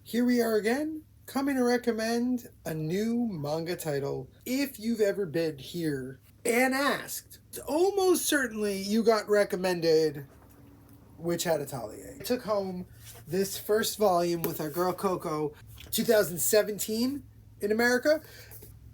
Here we are again, coming to recommend a new manga title. If you've ever been here and asked, almost certainly you got recommended Witch Hat Atelier. I took home this first volume with our girl Coco, 2017 in America,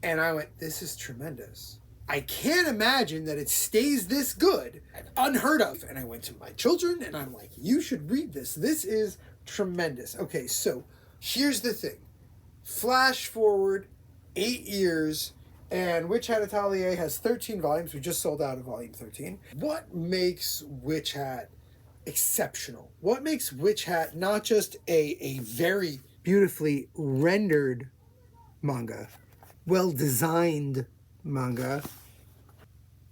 and I went, this is tremendous. I can't imagine that it stays this good. Unheard of. And I went to my children and I'm like, you should read this. This is tremendous. Okay, so here's the thing. Flash forward 8 years, and Witch Hat Atelier has 13 volumes. We just sold out of volume 13. What makes Witch Hat exceptional? What makes Witch Hat not just a very beautifully rendered manga, well-designed manga,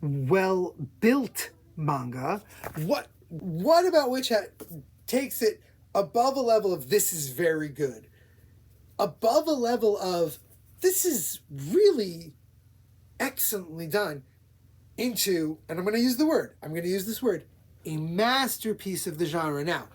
well-built manga? What about Witch Hat takes it above a level of this is very good, above a level of this is really excellently done, into, and I'm going to use this word, a masterpiece of the genre. Now,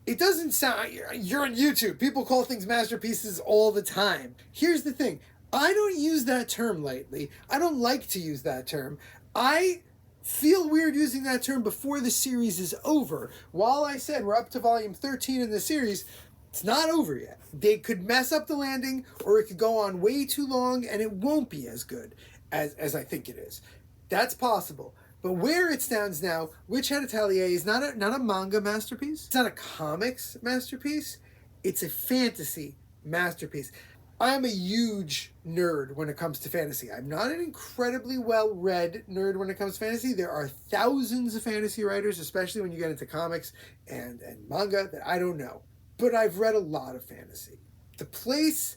it doesn't sound, you're on YouTube, people call things masterpieces all the time. Here's the thing, I don't use that term lightly. I don't like to use that term. I feel weird using that term before the series is over. While I said we're up to volume 13 in the series, it's not over yet. They could mess up the landing, or it could go on way too long and it won't be as good as I think it is. That's possible. But where it stands now, Witch Hat Atelier is not a manga masterpiece. It's not a comics masterpiece. It's a fantasy masterpiece. I am a huge nerd when it comes to fantasy. I'm not an incredibly well-read nerd when it comes to fantasy. There are thousands of fantasy writers, especially when you get into comics and manga, that I don't know. But I've read a lot of fantasy. The place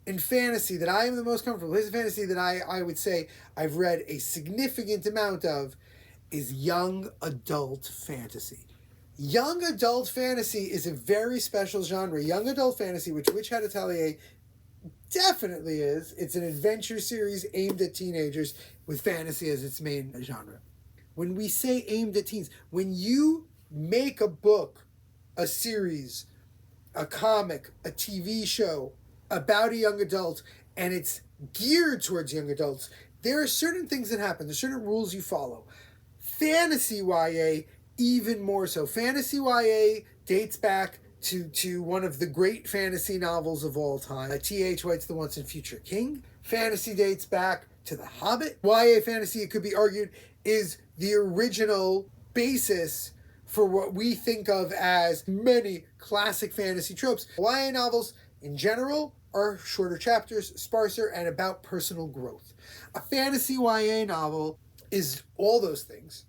in fantasy that I am the most comfortable, the place in fantasy that I would say I've read a significant amount of, is young adult fantasy. Young adult fantasy is a very special genre. Young adult fantasy, which Witch Hat Atelier definitely is. It's an adventure series aimed at teenagers with fantasy as its main genre. When we say aimed at teens, when you make a book, a series, a comic, a TV show about a young adult, and it's geared towards young adults, there are certain things that happen. There's certain rules you follow. Fantasy YA, even more so. Fantasy YA dates back to one of the great fantasy novels of all time, T.H. White's The Once and Future King. Fantasy dates back to The Hobbit. YA fantasy, it could be argued, is the original basis for what we think of as many classic fantasy tropes. YA novels, in general, are shorter chapters, sparser, and about personal growth. A fantasy YA novel is all those things,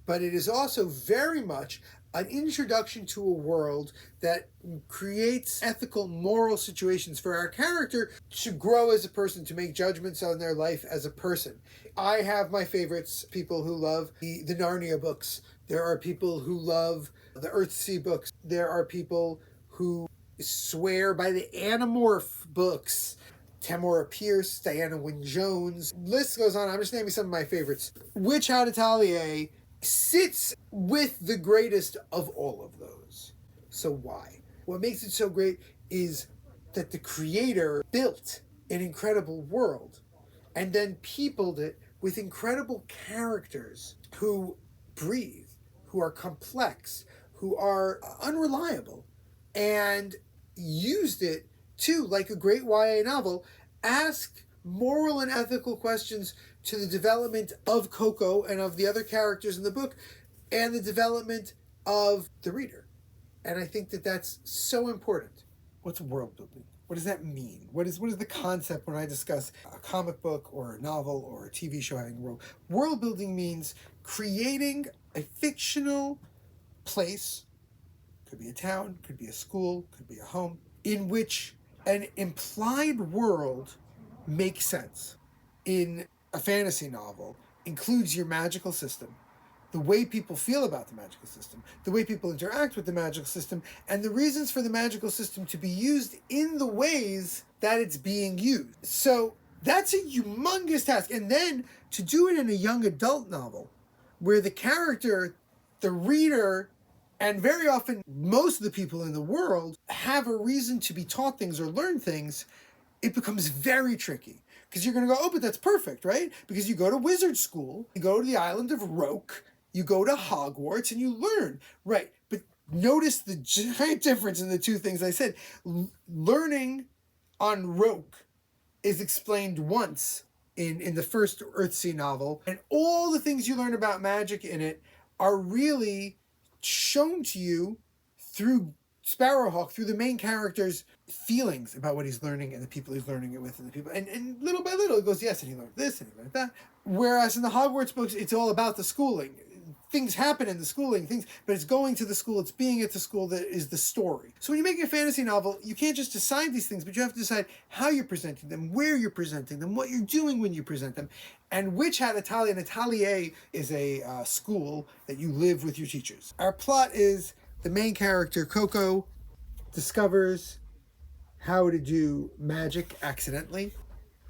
but it is also very much an introduction to a world that creates ethical, moral situations for our character to grow as a person, to make judgments on their life as a person. I have my favorites, people who love the Narnia books. There are people who love the Earthsea books. There are people who swear by the Animorph books. Tamora Pierce, Diana Wynne Jones. List goes on. I'm just naming some of my favorites. Witch Hat Atelier sits with the greatest of all of those. So why? What makes it so great is that the creator built an incredible world and then peopled it with incredible characters who breathe, who are complex, who are unreliable, and used it to, like a great YA novel, ask moral and ethical questions to the development of Coco and of the other characters in the book, and the development of the reader. And I think that that's so important. What's world building? What does that mean? What is the concept when I discuss a comic book or a novel or a TV show having world? World building means creating a fictional place, could be a town, could be a school, could be a home, in which an implied world makes sense. In a fantasy novel, includes your magical system, the way people feel about the magical system, the way people interact with the magical system, and the reasons for the magical system to be used in the ways that it's being used. So that's a humongous task. And then to do it in a young adult novel, where the character, the reader, And very often, most of the people in the world have a reason to be taught things or learn things. It becomes very tricky. Because you're going to go, oh, but that's perfect, right? Because you go to wizard school, you go to the island of Roke, you go to Hogwarts, and you learn. Right, but notice the giant difference in the two things I said. Learning on Roke is explained once in the first Earthsea novel, and all the things you learn about magic in it are really shown to you through Sparrowhawk, through the main character's feelings about what he's learning and the people he's learning it with and the people. And little by little it goes, yes, and he learned this and he learned that. Whereas in the Hogwarts books, it's all about the schooling. Things happen in the schooling, but it's going to the school, it's being at the school that is the story. So when you're making a fantasy novel, you can't just decide these things, but you have to decide how you're presenting them, where you're presenting them, what you're doing when you present them, and which hat Atelier. An Atelier is a school that you live with your teachers. Our plot is the main character, Coco, discovers how to do magic accidentally,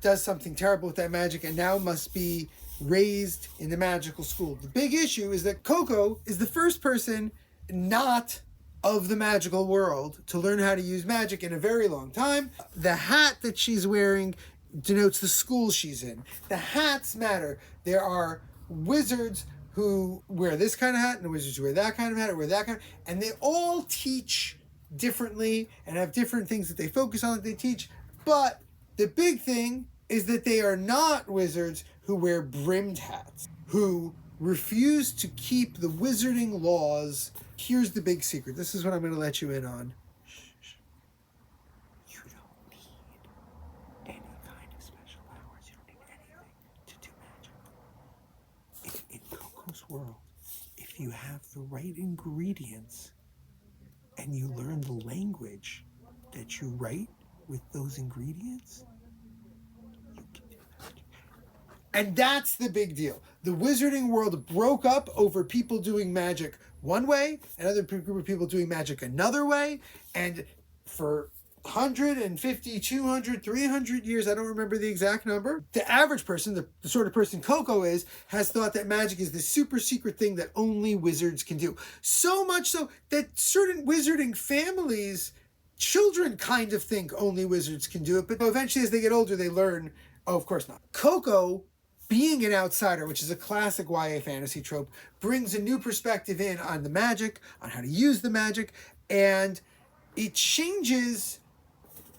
does something terrible with that magic, and now must be raised in the magical school. The big issue is that Coco is the first person not of the magical world to learn how to use magic in a very long time. The hat that she's wearing denotes the school she's in. The hats matter. There are wizards who wear this kind of hat, and the wizards who wear that kind of hat, or wear that kind of, and they all teach differently and have different things that they focus on that they teach. But the big thing is that they are not wizards who wear brimmed hats, who refuse to keep the wizarding laws. Here's the big secret. This is what I'm going to let you in on. You don't need any kind of special powers. You don't need anything to do magic. In Coco's world, if you have the right ingredients and you learn the language that you write with those ingredients, and that's the big deal. The wizarding world broke up over people doing magic one way, and other group of people doing magic another way. And for 150, 200, 300 years, I don't remember the exact number, the average person, the sort of person Coco is, has thought that magic is this super secret thing that only wizards can do. So much so that certain wizarding families, children kind of think only wizards can do it, but eventually as they get older, they learn, oh, of course not. Coco, being an outsider, which is a classic YA fantasy trope, brings a new perspective in on the magic, on how to use the magic, and it changes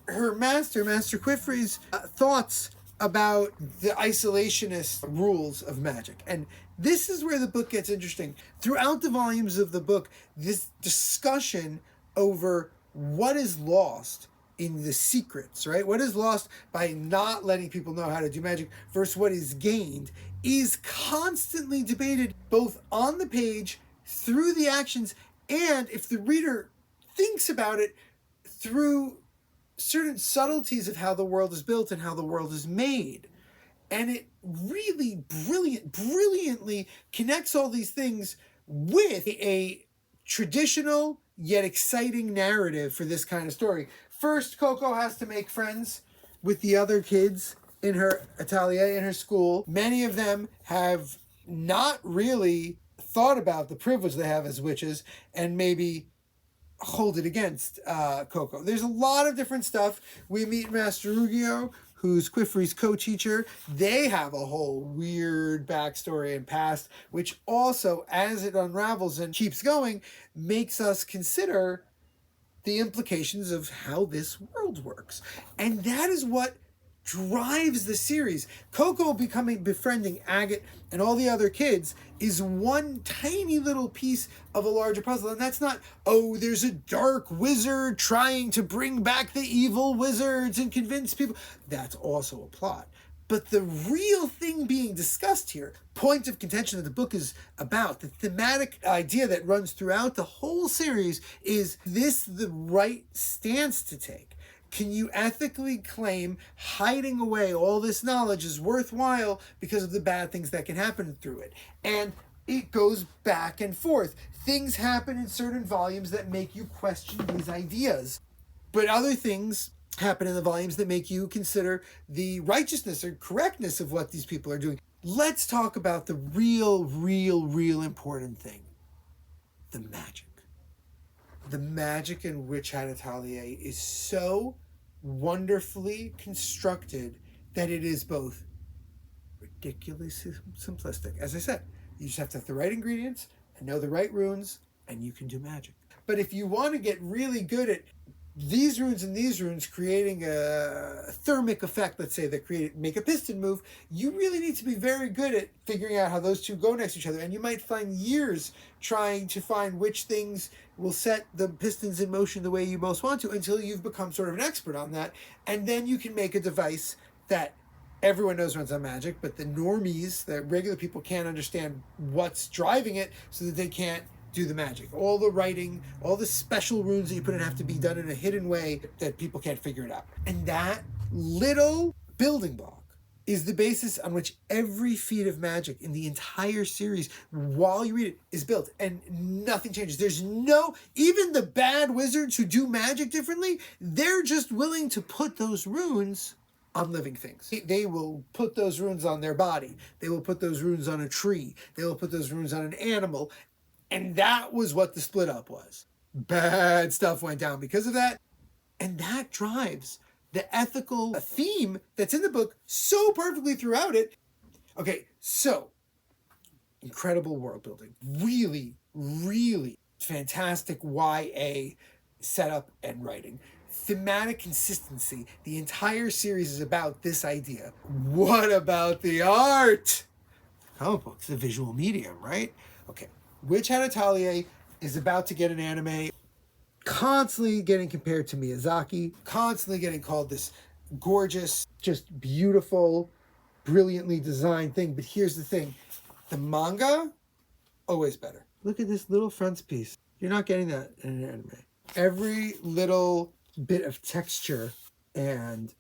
her Master Quiffery's thoughts about the isolationist rules of magic. And this is where the book gets interesting. Throughout the volumes of the book, this discussion over what is lost in the secrets, right? What is lost by not letting people know how to do magic versus what is gained is constantly debated, both on the page, through the actions, and if the reader thinks about it, through certain subtleties of how the world is built and how the world is made. And it really brilliantly connects all these things with a traditional yet exciting narrative for this kind of story. First, Coco has to make friends with the other kids in her atelier, in her school. Many of them have not really thought about the privilege they have as witches and maybe hold it against Coco. There's a lot of different stuff. We meet Master Rugio, who's Quiffery's co-teacher. They have a whole weird backstory and past, which also, as it unravels and keeps going, makes us consider the implications of how this world works. And that is what drives the series. Coco befriending Agate and all the other kids is one tiny little piece of a larger puzzle. And that's not, oh, there's a dark wizard trying to bring back the evil wizards and convince people. That's also a plot. But the real thing being discussed here, point of contention that the book is about, the thematic idea that runs throughout the whole series, is this the right stance to take? Can you ethically claim hiding away all this knowledge is worthwhile because of the bad things that can happen through it? And it goes back and forth. Things happen in certain volumes that make you question these ideas. But other things happen in the volumes that make you consider the righteousness or correctness of what these people are doing. Let's talk about the real important thing. The magic. The magic in Witch Hat Atelier is so wonderfully constructed that it is both ridiculously simplistic. As I said, you just have to have the right ingredients and know the right runes, and you can do magic. But if you want to get really good at these runes and these runes creating a thermic effect, let's say, that make a piston move, you really need to be very good at figuring out how those two go next to each other. And you might find years trying to find which things will set the pistons in motion the way you most want to, until you've become sort of an expert on that. And then you can make a device that everyone knows runs on magic, but the normies, the regular people, can't understand what's driving it, so that they can't do the magic. All the writing, all the special runes that you put in have to be done in a hidden way that people can't figure it out. And that little building block is the basis on which every feat of magic in the entire series, while you read it, is built. And nothing changes. There's no, even the bad wizards who do magic differently, they're just willing to put those runes on living things. They will put those runes on their body. They will put those runes on a tree. They will put those runes on an animal. And that was what the split up was. Bad stuff went down because of that. And that drives the ethical theme that's in the book so perfectly throughout it. Okay, so incredible world building. Really, really fantastic YA setup and writing. Thematic consistency. The entire series is about this idea. What about the art? Comic books, the visual medium, right? Okay. Witch Hat Atelier is about to get an anime, constantly getting compared to Miyazaki, constantly getting called this gorgeous, just beautiful, brilliantly designed thing. But here's the thing. The manga, always better. Look at this little frontispiece. You're not getting that in an anime. Every little bit of texture and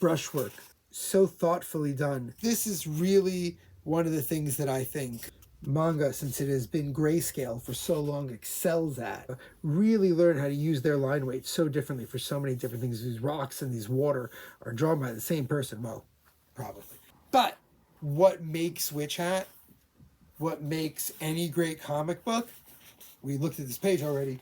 brushwork, so thoughtfully done. This is really one of the things that I think manga, since it has been grayscale for so long, excels at. Really learn how to use their line weight so differently for so many different things. These rocks and these water are drawn by the same person. Well, probably. But what makes Witch Hat, what makes any great comic book, we looked at this page already,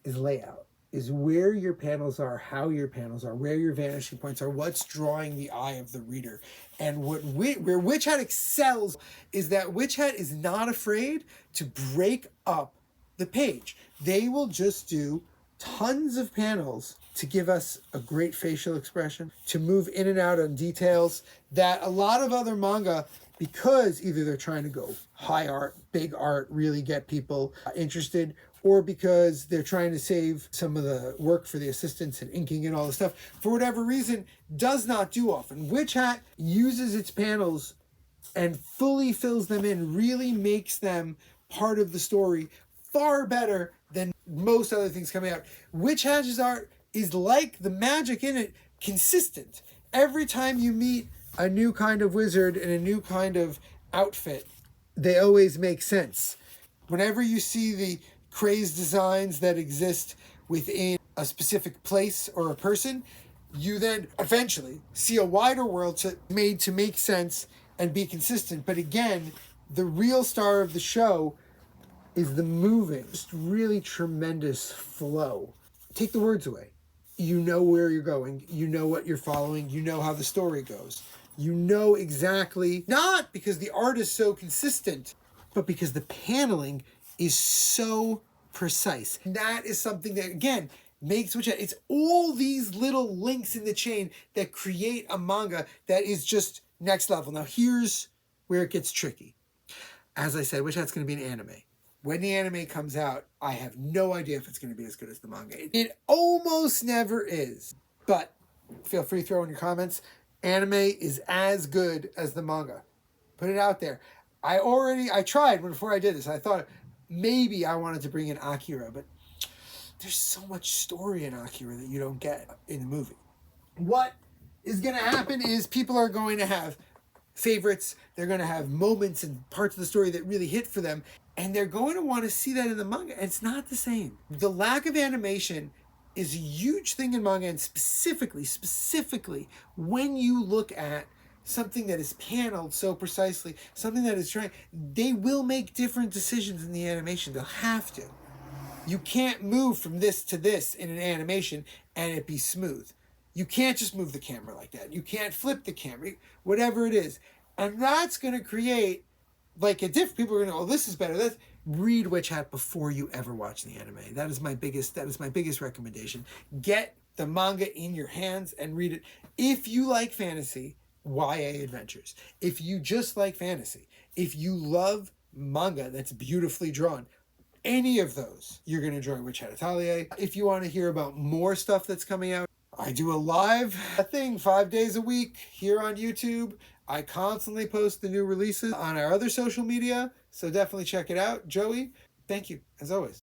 is layout. Is where your panels are, how your panels are, where your vanishing points are, what's drawing the eye of the reader. And where Witch Hat excels is that Witch Hat is not afraid to break up the page. They will just do tons of panels to give us a great facial expression, to move in and out on details that a lot of other manga, because either they're trying to go high art, big art, really get people interested, or because they're trying to save some of the work for the assistants and inking and all the stuff, for whatever reason, does not do often. Witch Hat uses its panels and fully fills them in, really makes them part of the story far better than most other things coming out. Witch Hat's art is, like the magic in it, consistent. Every time you meet a new kind of wizard and a new kind of outfit, they always make sense. Whenever you see the crazed designs that exist within a specific place or a person, you then eventually see a wider world made to make sense and be consistent. But again, the real star of the show is the moving, just really tremendous flow. Take the words away. You know where you're going. You know what you're following. You know how the story goes. You know exactly, not because the art is so consistent, but because the paneling is so precise. And that is something that, again, makes Witch Hat. It's all these little links in the chain that create a manga that is just next level. Now, here's where it gets tricky. As I said, Witch Hat's going to be an anime. When the anime comes out, I have no idea if it's going to be as good as the manga. It almost never is. But feel free to throw in your comments. Anime is as good as the manga. Put it out there. I tried before I did this. I thought maybe I wanted to bring in Akira, but there's so much story in Akira that you don't get in the movie. What is going to happen is people are going to have favorites. They're going to have moments and parts of the story that really hit for them, and they're going to want to see that in the manga. And it's not the same. The lack of animation is a huge thing in manga, and specifically when you look at something that is paneled so precisely, something that is trying, they will make different decisions in the animation. They'll have to. You can't move from this to this in an animation and it be smooth. You can't just move the camera like that. You can't flip the camera, whatever it is. And that's going to create like a diff. People are going to go, oh, this is better. That's, read Witch Hat before you ever watch the anime. That is my biggest recommendation. Get the manga in your hands and read it. If you like fantasy, YA adventures. If you just like fantasy, if you love manga that's beautifully drawn, any of those, you're going to enjoy Witch Hat Atelier. If you want to hear about more stuff that's coming out, I do a live thing 5 days a week here on YouTube. I constantly post the new releases on our other social media, so definitely check it out. Joey, thank you, as always.